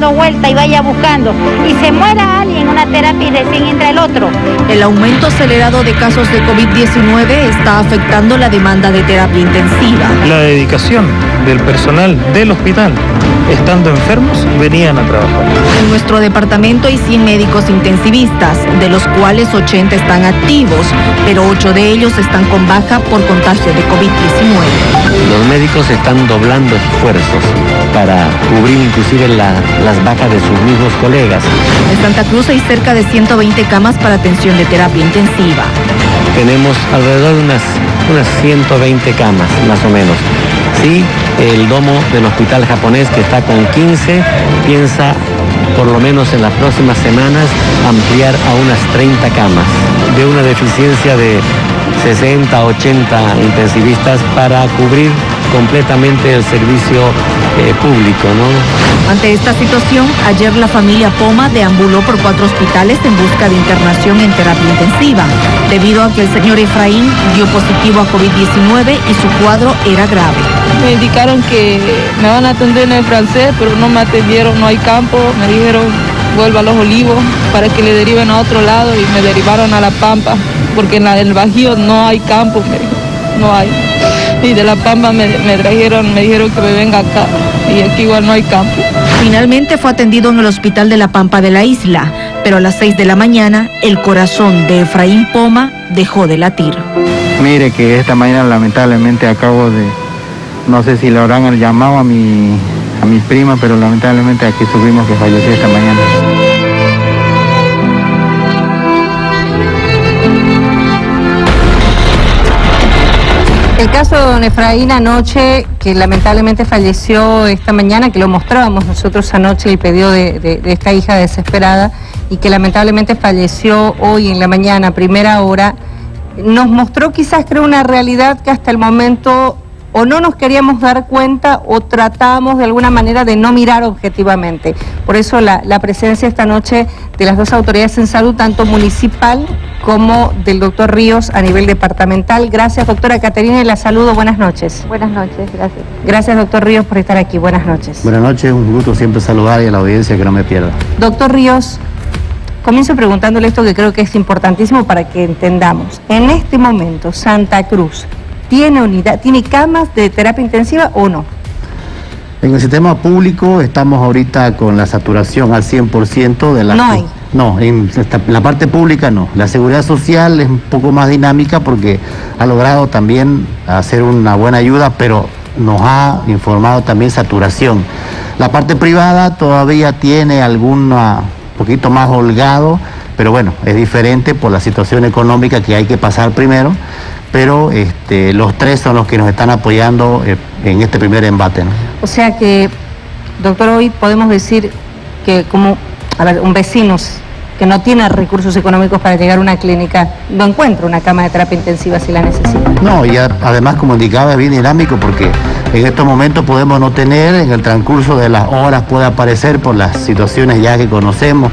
vuelta y vaya buscando y se muera alguien en una terapia y recién entra el otro. El aumento acelerado de casos de COVID-19 está afectando la demanda de terapia intensiva. La dedicación del personal del hospital, estando enfermos, venían a trabajar. En nuestro departamento hay 100 médicos intensivistas, de los cuales 80 están activos, pero 8 de ellos están con baja por contagio de COVID-19. Los médicos están doblando esfuerzos para cubrir inclusive las bajas de sus mismos colegas. En Santa Cruz hay cerca de 120 camas para atención de terapia intensiva. Tenemos alrededor de unas 120 camas, más o menos. Sí, el domo del hospital japonés, que está con 15, piensa por lo menos en las próximas semanas ampliar a unas 30 camas, de una deficiencia de 60, 80 intensivistas para cubrir completamente el servicio público, ¿no? Ante esta situación, ayer la familia Poma deambuló por 4 hospitales en busca de internación en terapia intensiva, debido a que el señor Efraín dio positivo a COVID-19 y su cuadro era grave. Me indicaron que me van a atender en el francés, pero no me atendieron, no hay campo. Me dijeron, vuelva a Los Olivos para que le deriven a otro lado y me derivaron a La Pampa, porque en el Bajío no hay campo, no hay. Y de La Pampa me trajeron, me dijeron que me venga acá, y aquí igual no hay campo. Finalmente fue atendido en el hospital de La Pampa de la isla, pero a las 6 de la mañana el corazón de Efraín Poma dejó de latir. Mire que esta mañana lamentablemente acabo de, no sé si le habrán llamado a mi prima, pero lamentablemente aquí supimos que falleció esta mañana. El caso de don Efraín anoche, que lamentablemente falleció esta mañana, que lo mostrábamos nosotros anoche, el pedido de esta hija desesperada, y que lamentablemente falleció hoy en la mañana, a primera hora, nos mostró quizás, creo, una realidad que hasta el momento o no nos queríamos dar cuenta o tratábamos de alguna manera de no mirar objetivamente. Por eso la presencia esta noche de las dos autoridades en salud, tanto municipal como del doctor Ríos a nivel departamental. Gracias, doctora Caterina, y la saludo. Buenas noches. Buenas noches, gracias. Gracias, doctor Ríos, por estar aquí. Buenas noches. Buenas noches, un gusto siempre saludar y a la audiencia que no me pierda. Doctor Ríos, comienzo preguntándole esto que creo que es importantísimo para que entendamos. En este momento, Santa Cruz, ¿tiene camas de terapia intensiva o no? En el sistema público estamos ahorita con la saturación al 100% de la... No hay. No, en la parte pública no. La seguridad social es un poco más dinámica porque ha logrado también hacer una buena ayuda, pero nos ha informado también saturación. La parte privada todavía tiene alguna poquito más holgado, pero bueno, es diferente por la situación económica que hay que pasar primero. Pero los tres son los que nos están apoyando en este primer embate, ¿no? O sea que, doctor, hoy podemos decir que como, un vecino que no tiene recursos económicos para llegar a una clínica, no encuentra una cama de terapia intensiva si la necesita. No, y además, como indicaba, es bien dinámico porque en estos momentos podemos no tener, en el transcurso de las horas puede aparecer por las situaciones ya que conocemos,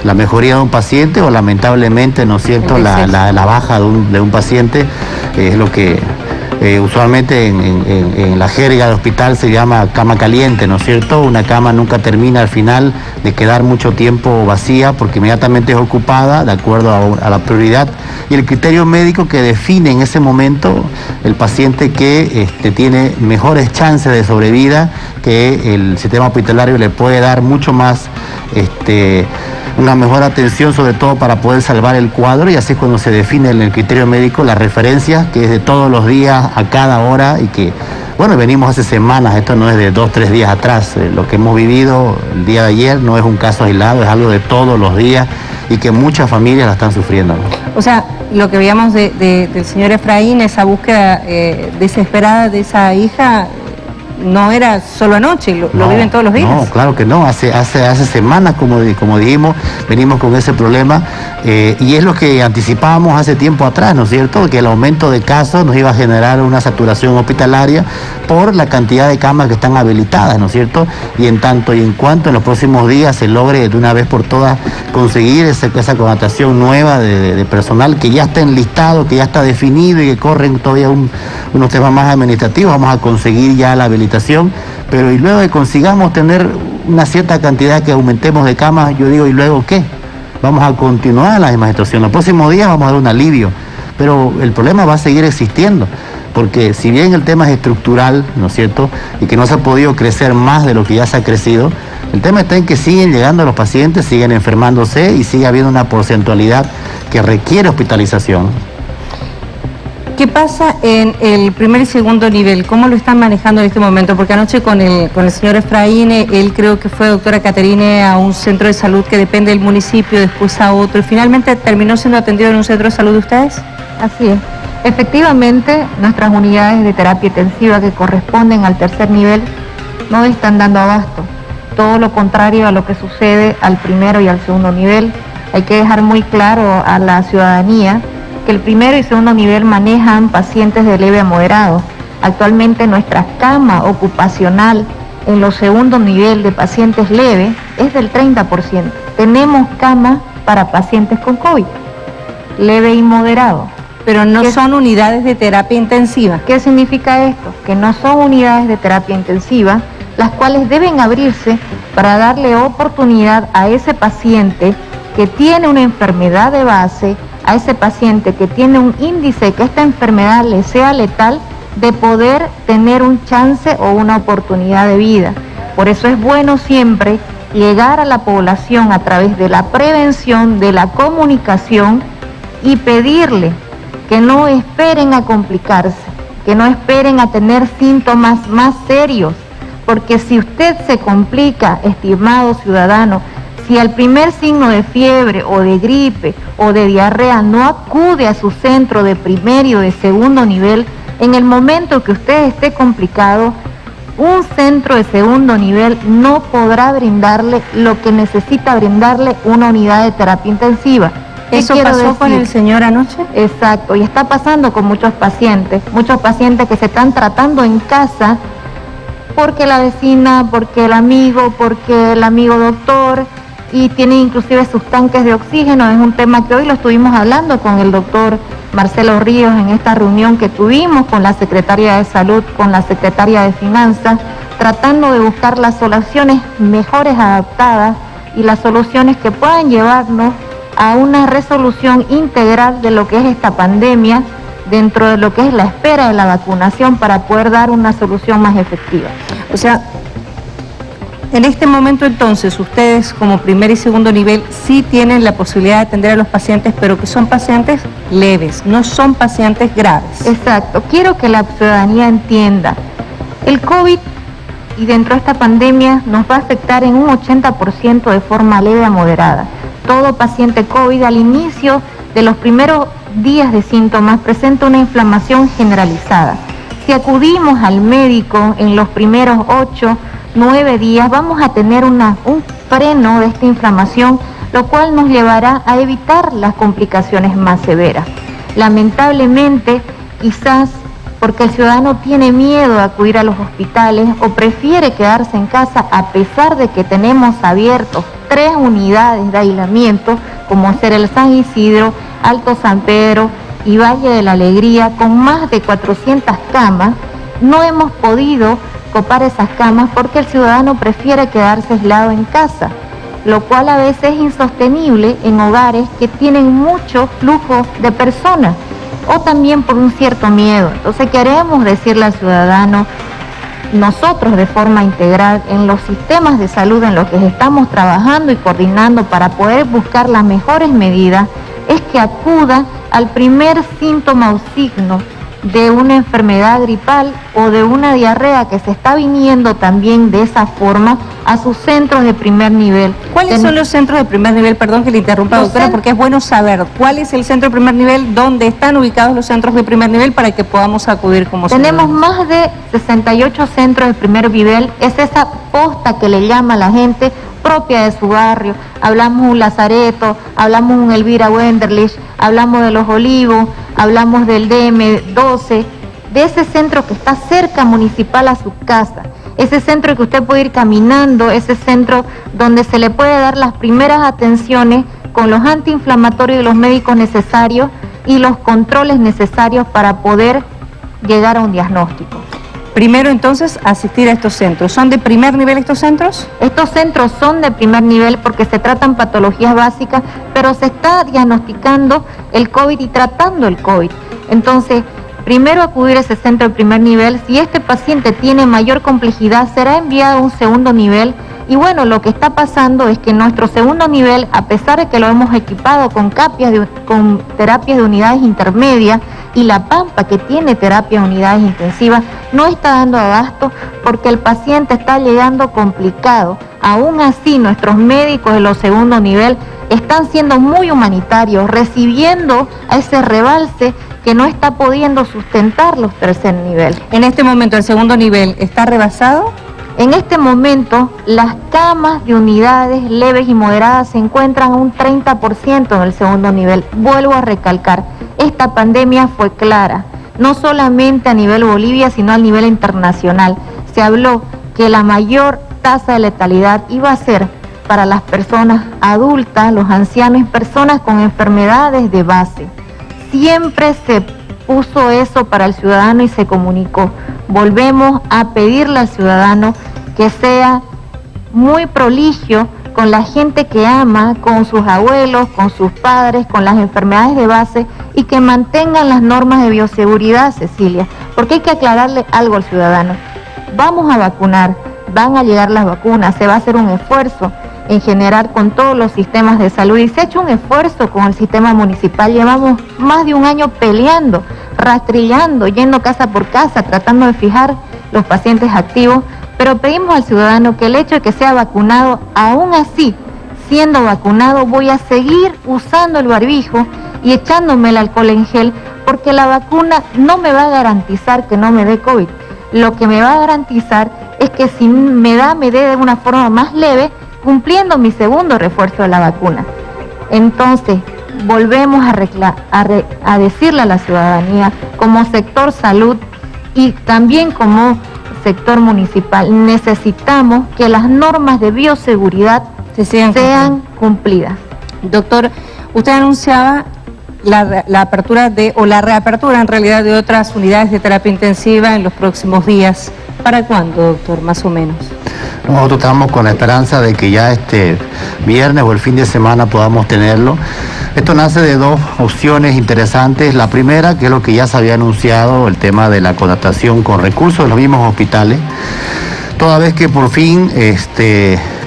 la mejoría de un paciente o lamentablemente, ¿no es cierto?, la baja de un paciente, es lo que usualmente en la jerga del hospital se llama cama caliente, ¿no es cierto? Una cama nunca termina al final de quedar mucho tiempo vacía porque inmediatamente es ocupada de acuerdo a la prioridad y el criterio médico que define en ese momento el paciente que tiene mejores chances de sobrevida, que el sistema hospitalario le puede dar mucho más una mejor atención, sobre todo para poder salvar el cuadro, y así es cuando se define en el criterio médico la referencia, que es de todos los días, a cada hora, y que, bueno, venimos hace semanas, esto no es de 2 o 3 días atrás, lo que hemos vivido el día de ayer no es un caso aislado, es algo de todos los días y que muchas familias la están sufriendo, ¿no? O sea, lo que veíamos del señor Efraín, esa búsqueda desesperada de esa hija, no era solo anoche, lo viven todos los días. No, claro que no, hace semanas, como dijimos, venimos con ese problema y es lo que anticipábamos hace tiempo atrás, ¿no es cierto?, que el aumento de casos nos iba a generar una saturación hospitalaria por la cantidad de camas que están habilitadas, ¿no es cierto?, y en tanto y en cuanto en los próximos días se logre de una vez por todas conseguir esa contratación nueva de personal que ya está enlistado, que ya está definido y que corren todavía unos temas más administrativos, vamos a conseguir ya la habilitación, pero y luego que consigamos tener una cierta cantidad que aumentemos de camas, yo digo, ¿y luego qué? Vamos a continuar en la misma situación. Los próximos días vamos a dar un alivio, pero el problema va a seguir existiendo, porque si bien el tema es estructural, ¿no es cierto?, y que no se ha podido crecer más de lo que ya se ha crecido, el tema está en que siguen llegando los pacientes, siguen enfermándose y sigue habiendo una porcentualidad que requiere hospitalización. ¿Qué pasa en el primer y segundo nivel? ¿Cómo lo están manejando en este momento? Porque anoche con el señor Efraín, él creo que fue, doctora Caterine, a un centro de salud que depende del municipio, después a otro, y finalmente terminó siendo atendido en un centro de salud de ustedes. Así es. Efectivamente, nuestras unidades de terapia intensiva que corresponden al tercer nivel no están dando abasto. Todo lo contrario a lo que sucede al primero y al segundo nivel. Hay que dejar muy claro a la ciudadanía que el primero y segundo nivel manejan pacientes de leve a moderado. Actualmente nuestra cama ocupacional en los segundos nivel de pacientes leves es del 30%. Tenemos cama para pacientes con COVID, leve y moderado. Pero no son unidades de terapia intensiva. ¿Qué significa esto? Que no son unidades de terapia intensiva, las cuales deben abrirse para darle oportunidad a ese paciente que tiene una enfermedad de base, a ese paciente que tiene un índice que esta enfermedad le sea letal, de poder tener un chance o una oportunidad de vida. Por eso es bueno siempre llegar a la población a través de la prevención, de la comunicación y pedirle que no esperen a complicarse, que no esperen a tener síntomas más serios, porque si usted se complica, estimado ciudadano, si al primer signo de fiebre o de gripe o de diarrea no acude a su centro de primer y de segundo nivel, en el momento que usted esté complicado, un centro de segundo nivel no podrá brindarle lo que necesita brindarle una unidad de terapia intensiva. ¿Eso pasó con el señor anoche? Exacto, y está pasando con muchos pacientes que se están tratando en casa porque la vecina, porque el amigo doctor, y tienen inclusive sus tanques de oxígeno. Es un tema que hoy lo estuvimos hablando con el doctor Marcelo Ríos en esta reunión que tuvimos con la Secretaría de Salud, con la Secretaria de Finanzas, tratando de buscar las soluciones mejores adaptadas y las soluciones que puedan llevarnos a una resolución integral de lo que es esta pandemia, dentro de lo que es la espera de la vacunación, para poder dar una solución más efectiva. O sea, en este momento entonces ustedes como primer y segundo nivel sí tienen la posibilidad de atender a los pacientes, pero que son pacientes leves, no son pacientes graves. Exacto, quiero que la ciudadanía entienda, el COVID y dentro de esta pandemia nos va a afectar en un 80% de forma leve a moderada. Todo paciente COVID al inicio de los primeros días de síntomas presenta una inflamación generalizada. Si acudimos al médico en los primeros 8-9 días, vamos a tener un freno de esta inflamación, lo cual nos llevará a evitar las complicaciones más severas. Lamentablemente, quizás porque el ciudadano tiene miedo a acudir a los hospitales o prefiere quedarse en casa, a pesar de que tenemos abiertos 3 unidades de aislamiento, como ser el San Isidro, Alto San Pedro y Valle de la Alegría, con más de 400 camas, no hemos podido copar esas camas porque el ciudadano prefiere quedarse aislado en casa, lo cual a veces es insostenible en hogares que tienen mucho flujo de personas, o también por un cierto miedo. Entonces queremos decirle al ciudadano, nosotros de forma integral en los sistemas de salud en los que estamos trabajando y coordinando para poder buscar las mejores medidas, es que acuda al primer síntoma o signo de una enfermedad gripal o de una diarrea que se está viniendo también de esa forma a sus centros de primer nivel. ¿Cuáles son los centros de primer nivel? Perdón que le interrumpa, doctora, porque es bueno saber cuál es el centro de primer nivel, dónde están ubicados los centros de primer nivel para que podamos acudir como Tenemos más de 68 centros de primer nivel, es esa posta que le llama a la gente propia de su barrio. Hablamos un Lazareto, hablamos un Elvira Wenderlich, hablamos de Los Olivos, hablamos del DM12, de ese centro que está cerca municipal a su casa, ese centro que usted puede ir caminando, ese centro donde se le puede dar las primeras atenciones con los antiinflamatorios y los médicos necesarios y los controles necesarios para poder llegar a un diagnóstico. Primero entonces asistir a estos centros. ¿Son de primer nivel estos centros? Estos centros son de primer nivel porque se tratan patologías básicas, pero se está diagnosticando el COVID y tratando el COVID. Entonces, primero acudir a ese centro de primer nivel. Si este paciente tiene mayor complejidad, será enviado a un segundo nivel. Y bueno, lo que está pasando es que nuestro segundo nivel, a pesar de que lo hemos equipado con terapias de unidades intermedias, y La Pampa, que tiene terapia de unidades intensivas, no está dando abasto porque el paciente está llegando complicado. Aún así, nuestros médicos de los segundos nivel están siendo muy humanitarios, recibiendo a ese rebalse que no está pudiendo sustentar los tercer nivel. En este momento, ¿el segundo nivel está rebasado? En este momento, las camas de unidades leves y moderadas se encuentran a un 30% en el segundo nivel. Vuelvo a recalcar, esta pandemia fue clara, no solamente a nivel Bolivia, sino a nivel internacional. Se habló que la mayor tasa de letalidad iba a ser para las personas adultas, los ancianos y personas con enfermedades de base. Siempre se puso eso para el ciudadano y se comunicó. Volvemos a pedirle al ciudadano que sea muy prolijio con la gente que ama, con sus abuelos, con sus padres, con las enfermedades de base y que mantengan las normas de bioseguridad, Cecilia, porque hay que aclararle algo al ciudadano. Vamos a vacunar, van a llegar las vacunas, se va a hacer un esfuerzo en general con todos los sistemas de salud y se ha hecho un esfuerzo con el sistema municipal. Llevamos más de un año peleando, rastrillando, yendo casa por casa, tratando de fijar los pacientes activos, pero pedimos al ciudadano que el hecho de que sea vacunado, aún así, siendo vacunado, voy a seguir usando el barbijo y echándome el alcohol en gel, porque la vacuna no me va a garantizar que no me dé COVID. Lo que me va a garantizar es que si me dé de una forma más leve, cumpliendo mi segundo refuerzo de la vacuna. Entonces, volvemos a decirle a la ciudadanía, como sector salud y también como sector municipal, necesitamos que las normas de bioseguridad sean cumplidas. Doctor, usted anunciaba la apertura o la reapertura en realidad de otras unidades de terapia intensiva en los próximos días. ¿Para cuándo, doctor, más o menos? Nosotros estamos con la esperanza de que ya este viernes o el fin de semana podamos tenerlo. Esto nace de dos opciones interesantes. La primera, que es lo que ya se había anunciado, el tema de la contratación con recursos de los mismos hospitales. Toda vez que por fin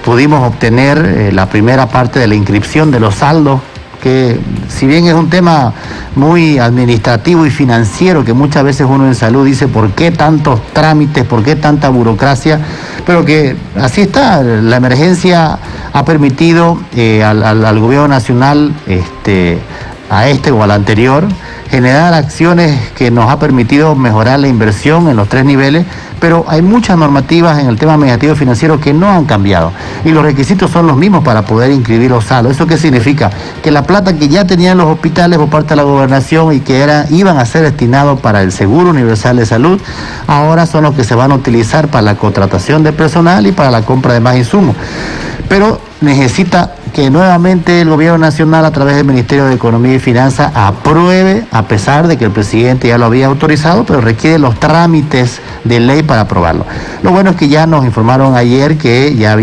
pudimos obtener la primera parte de la inscripción de los saldos, que si bien es un tema muy administrativo y financiero, que muchas veces uno en salud dice ¿por qué tantos trámites, por qué tanta burocracia? Pero que así está, la emergencia ha permitido al gobierno nacional, a o al anterior, generar acciones que nos ha permitido mejorar la inversión en los 3 niveles, pero hay muchas normativas en el tema administrativo financiero que no han cambiado y los requisitos son los mismos para poder inscribir los saldos. ¿Eso qué significa? Que la plata que ya tenían los hospitales por parte de la gobernación y que iban a ser destinados para el Seguro Universal de Salud, ahora son los que se van a utilizar para la contratación de personal y para la compra de más insumos. Pero necesita que nuevamente el gobierno nacional a través del Ministerio de Economía y Finanzas apruebe, a pesar de que el presidente ya lo había autorizado, pero requiere los trámites de ley para aprobarlo. Lo bueno es que ya nos informaron ayer que ya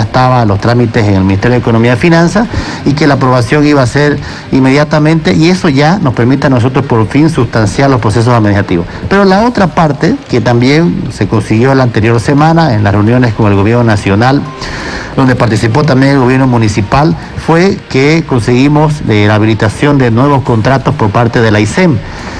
estaban los trámites en el Ministerio de Economía y Finanzas y que la aprobación iba a ser inmediatamente y eso ya nos permite a nosotros por fin sustanciar los procesos administrativos. Pero la otra parte, que también se consiguió la anterior semana en las reuniones con el gobierno nacional, donde participó también el gobierno municipal, fue que conseguimos la habilitación de nuevos contratos por parte de la ISEM.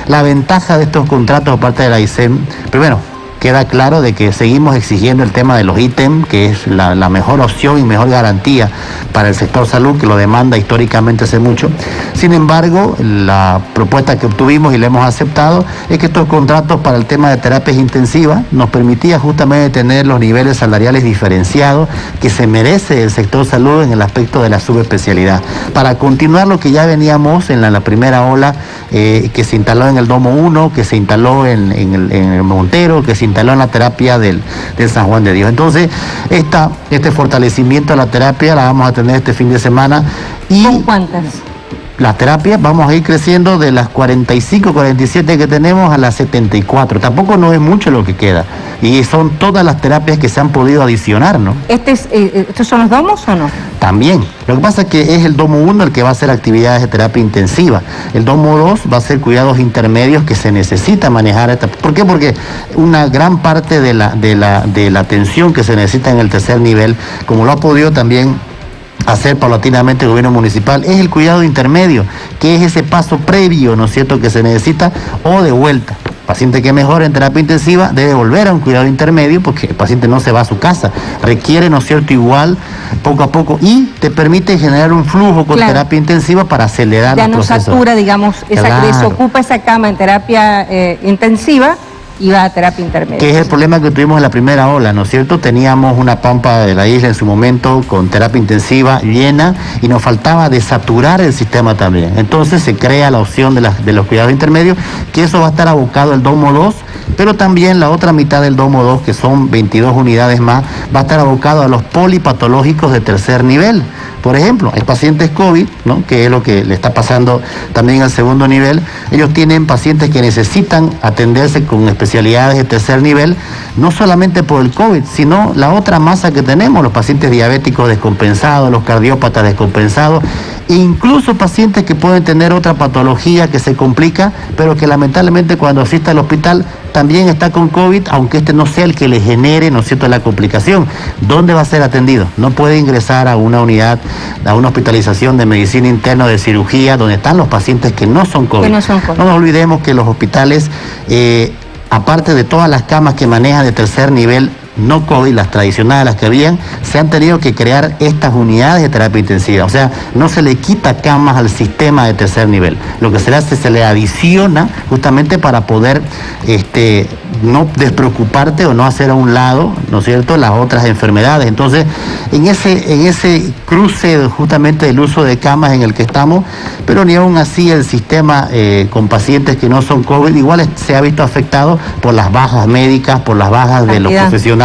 La ventaja de estos contratos por parte de la ISEM, primero, queda claro de que seguimos exigiendo el tema de los ítems, que es la mejor opción y mejor garantía para el sector salud, que lo demanda históricamente hace mucho. Sin embargo, la propuesta que obtuvimos y le hemos aceptado es que estos contratos para el tema de terapias intensivas nos permitía justamente tener los niveles salariales diferenciados que se merece el sector salud en el aspecto de la subespecialidad. Para continuar lo que ya veníamos en la primera ola que se instaló en el Domo 1, que se instaló en el Montero, que se instaló en la terapia del San Juan de Dios. Entonces, este fortalecimiento de la terapia la vamos a tener este fin de semana. ¿Con cuántas? las terapias vamos a ir creciendo de las 45, 47 que tenemos a las 74. Tampoco no es mucho lo que queda. Y son todas las terapias que se han podido adicionar, ¿no? ¿Estos son los domos o no? También. Lo que pasa es que es el domo 1 el que va a hacer actividades de terapia intensiva. El domo 2 va a ser cuidados intermedios que se necesita manejar. ¿Por qué? Porque una gran parte de la atención que se necesita en el tercer nivel, como lo ha podido también hacer paulatinamente el gobierno municipal, es el cuidado intermedio, que es ese paso previo, ¿no es cierto?, que se necesita, o de vuelta. Paciente que mejora en terapia intensiva debe volver a un cuidado intermedio porque el paciente no se va a su casa. Requiere, ¿no es cierto?, igual, poco a poco, y te permite generar un flujo con terapia intensiva para acelerar el proceso. Ya no satura, digamos, desocupa esa cama en terapia intensiva y va a terapia intermedia. Que es el problema que tuvimos en la primera ola, ¿no es cierto? Teníamos una pampa de la isla en su momento con terapia intensiva llena y nos faltaba desaturar el sistema también. Entonces se crea la opción de los cuidados intermedios, que eso va a estar abocado al domo 2, pero también la otra mitad del domo 2, que son 22 unidades más, va a estar abocado a los polipatológicos de tercer nivel. Por ejemplo, hay pacientes COVID, ¿no?, que es lo que le está pasando también al segundo nivel. Ellos tienen pacientes que necesitan atenderse con especialidades de tercer nivel, no solamente por el COVID, sino la otra masa que tenemos, los pacientes diabéticos descompensados, los cardiópatas descompensados, e incluso pacientes que pueden tener otra patología que se complica, pero que lamentablemente cuando asista al hospital también está con COVID, aunque este no sea el que le genere, ¿no es cierto?, la complicación. ¿Dónde va a ser atendido? No puede ingresar a una unidad, a una hospitalización de medicina interna o de cirugía, donde están los pacientes que no son COVID. No nos olvidemos que los hospitales, aparte de todas las camas que manejan de tercer nivel, no COVID, las tradicionales, las que habían, se han tenido que crear estas unidades de terapia intensiva. O sea, no se le quita camas al sistema de tercer nivel. Lo que se le hace, se le adiciona justamente para poder no despreocuparte o no hacer a un lado, ¿no es cierto?, las otras enfermedades. Entonces, en ese cruce justamente del uso de camas en el que estamos, pero ni aún así el sistema con pacientes que no son COVID igual se ha visto afectado por las bajas médicas, por las bajas de los profesionales,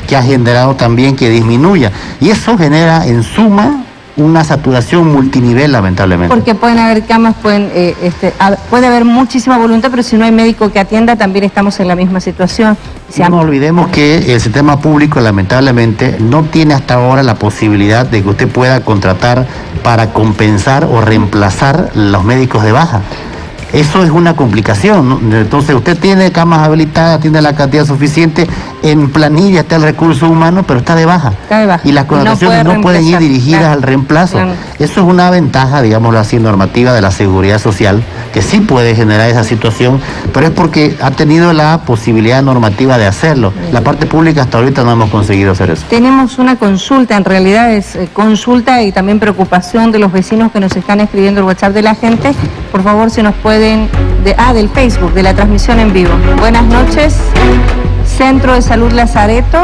que ha generado también que disminuya. Y eso genera en suma una saturación multinivel, lamentablemente. Porque pueden haber camas, puede haber muchísima voluntad, pero si no hay médico que atienda, también estamos en la misma situación. No nos olvidemos que el sistema público, lamentablemente, no tiene hasta ahora la posibilidad de que usted pueda contratar para compensar o reemplazar los médicos de baja. Eso es una complicación, ¿no? Entonces usted tiene camas habilitadas, tiene la cantidad suficiente, en planilla está el recurso humano, pero está de baja. Y las connotaciones no pueden ir dirigidas al reemplazo. Eso es una ventaja, digámoslo así, normativa de la seguridad social, que sí puede generar esa situación, pero es porque ha tenido la posibilidad normativa de hacerlo. La parte pública hasta ahorita no hemos conseguido hacer eso. Tenemos una consulta, en realidad es consulta y también preocupación de los vecinos que nos están escribiendo el WhatsApp de la gente. Por favor, si nos pueden, del Facebook, de la transmisión en vivo. Buenas noches. Centro de Salud Lazareto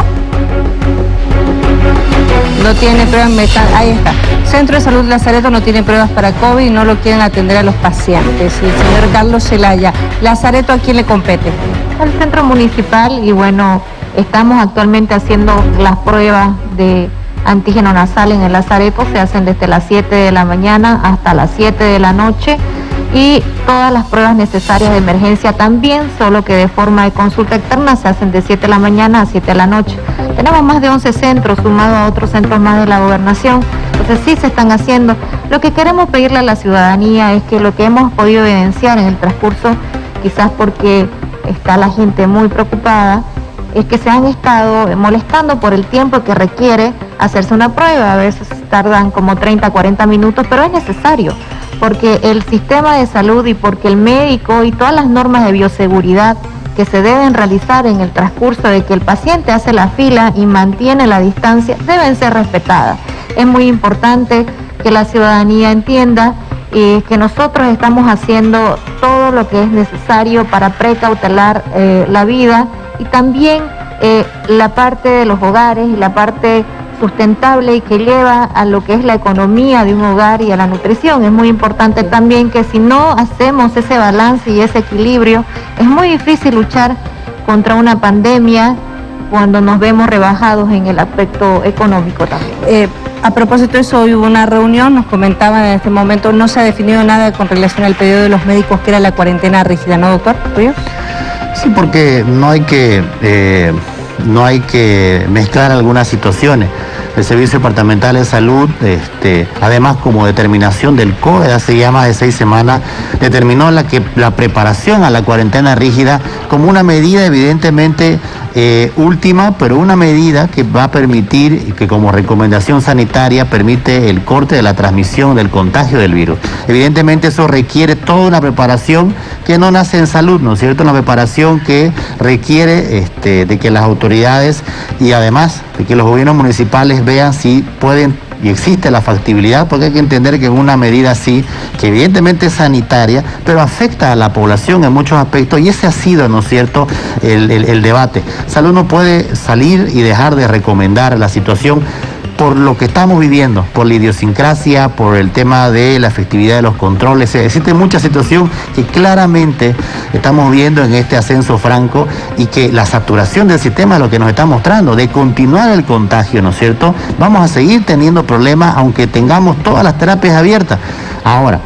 no tiene pruebas, ahí está. Centro de Salud Lazareto no tiene pruebas para COVID y no lo quieren atender a los pacientes. El señor Carlos Zelaya. Lazareto, ¿a quién le compete? Al centro municipal, y bueno, estamos actualmente haciendo las pruebas de antígeno nasal en el Lazareto. Se hacen desde las 7 de la mañana hasta las 7 de la noche. Y todas las pruebas necesarias de emergencia también, solo que de forma de consulta externa se hacen de 7 de la mañana a 7 de la noche. Tenemos más de 11 centros, sumado a otros centros más de la gobernación, entonces sí se están haciendo. Lo que queremos pedirle a la ciudadanía es que lo que hemos podido evidenciar en el transcurso, quizás porque está la gente muy preocupada, es que se han estado molestando por el tiempo que requiere hacerse una prueba. A veces tardan como 30, 40 minutos, pero es necesario, porque el sistema de salud y porque el médico y todas las normas de bioseguridad que se deben realizar en el transcurso de que el paciente hace la fila y mantiene la distancia deben ser respetadas. Es muy importante que la ciudadanía entienda que nosotros estamos haciendo todo lo que es necesario para precautelar la vida, y también la parte de los hogares y la parte sustentable y que lleva a lo que es la economía de un hogar y a la nutrición. Es muy importante también que si no hacemos ese balance y ese equilibrio, es muy difícil luchar contra una pandemia cuando nos vemos rebajados en el aspecto económico también. A propósito de eso, hoy hubo una reunión, nos comentaban en este momento, no se ha definido nada con relación al pedido de los médicos, que era la cuarentena rígida, ¿no, doctor? ¿Ríos? Sí, porque no hay que mezclar algunas situaciones. El Servicio Departamental de Salud, además como determinación del COE, hace ya más de 6 semanas, determinó la preparación a la cuarentena rígida como una medida evidentemente última, pero una medida que va a permitir y que como recomendación sanitaria permite el corte de la transmisión del contagio del virus. Evidentemente eso requiere toda una preparación que no nace en salud, ¿no es cierto? Una preparación que requiere de que las autoridades y además de que los gobiernos municipales vean si pueden y existe la factibilidad, porque hay que entender que es una medida así, que evidentemente es sanitaria, pero afecta a la población en muchos aspectos, y ese ha sido, ¿no es cierto?, el debate. Salud no puede salir y dejar de recomendar la situación por lo que estamos viviendo, por la idiosincrasia, por el tema de la efectividad de los controles. Existe mucha situación que claramente estamos viendo en este ascenso franco y que la saturación del sistema es lo que nos está mostrando, de continuar el contagio, ¿no es cierto? Vamos a seguir teniendo problemas aunque tengamos todas las terapias abiertas. Ahora,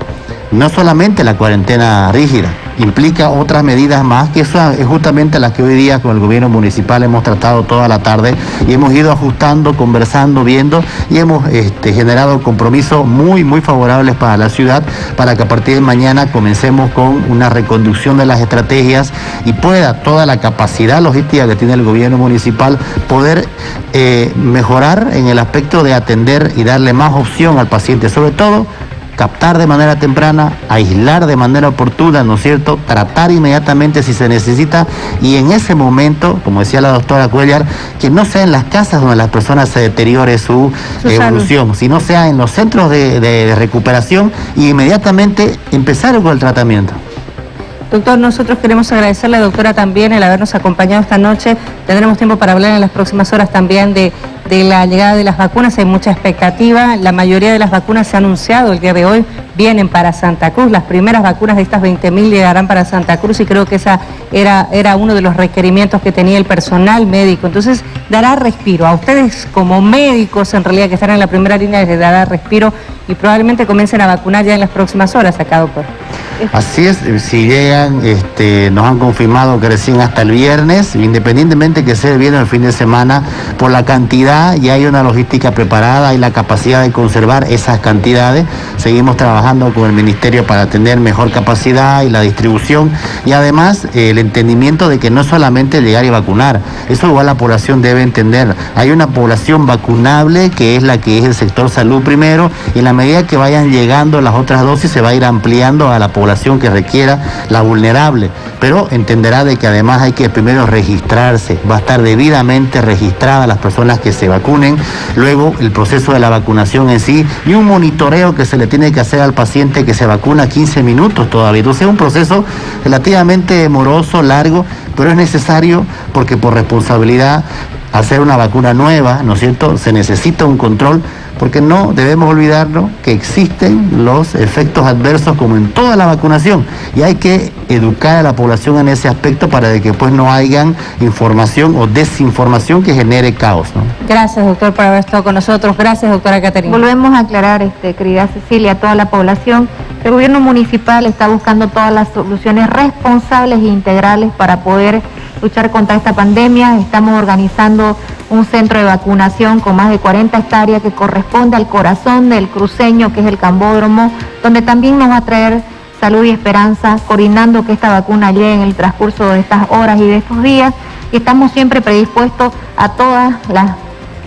no solamente la cuarentena rígida, implica otras medidas más, que eso es justamente las que hoy día con el gobierno municipal hemos tratado toda la tarde y hemos ido ajustando, conversando, viendo y hemos generado compromisos muy favorables para la ciudad, para que a partir de mañana comencemos con una reconducción de las estrategias y pueda toda la capacidad logística que tiene el gobierno municipal poder mejorar en el aspecto de atender y darle más opción al paciente, sobre todo captar de manera temprana, aislar de manera oportuna, ¿no es cierto?, tratar inmediatamente si se necesita, y en ese momento, como decía la doctora Cuellar, que no sea en las casas donde las personas se deteriore su evolución, sino sea en los centros de recuperación y inmediatamente empezar con el tratamiento. Doctor, nosotros queremos agradecerle, doctora, también el habernos acompañado esta noche. Tendremos tiempo para hablar en las próximas horas también de la llegada de las vacunas. Hay mucha expectativa. La mayoría de las vacunas se ha anunciado el día de hoy, vienen para Santa Cruz. Las primeras vacunas de estas 20.000 llegarán para Santa Cruz y creo que esa era uno de los requerimientos que tenía el personal médico. Entonces, dará respiro. A ustedes como médicos, en realidad, que están en la primera línea, les dará respiro y probablemente comiencen a vacunar ya en las próximas horas acá, doctor. Así es, si llegan, nos han confirmado que recién hasta el viernes, independientemente que sea el viernes o el fin de semana, por la cantidad ya hay una logística preparada, hay la capacidad de conservar esas cantidades. Seguimos trabajando con el Ministerio para tener mejor capacidad y la distribución y además el entendimiento de que no solamente llegar y vacunar, eso igual la población debe entender. Hay una población vacunable que es la que es el sector salud primero, y en la medida que vayan llegando las otras dosis se va a ir ampliando a la población que requiera, la vulnerable, pero entenderá de que además hay que primero registrarse, va a estar debidamente registrada las personas que se vacunen, luego el proceso de la vacunación en sí y un monitoreo que se le tiene que hacer al paciente que se vacuna 15 minutos todavía. Entonces es un proceso relativamente moroso, largo, pero es necesario porque por responsabilidad, hacer una vacuna nueva, ¿no es cierto?, se necesita un control, porque no debemos olvidarnos que existen los efectos adversos como en toda la vacunación y hay que educar a la población en ese aspecto para que pues no hayan información o desinformación que genere caos, ¿no? Gracias, doctor, por haber estado con nosotros. Gracias, doctora Caterina. Volvemos a aclarar, querida Cecilia, a toda la población, el gobierno municipal está buscando todas las soluciones responsables e integrales para poder luchar contra esta pandemia. Estamos organizando un centro de vacunación con más de 40 hectáreas que corresponde al corazón del cruceño, que es el Cambódromo, donde también nos va a traer salud y esperanza, coordinando que esta vacuna llegue en el transcurso de estas horas y de estos días, y estamos siempre predispuestos a todas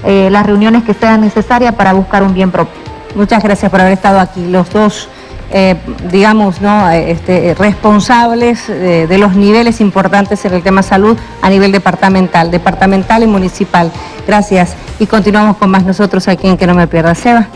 las reuniones que sean necesarias para buscar un bien propio. Muchas gracias por haber estado aquí, los dos responsables de los niveles importantes en el tema salud a nivel departamental y municipal. Gracias y continuamos con más nosotros aquí en Que No Me Pierda. Seba.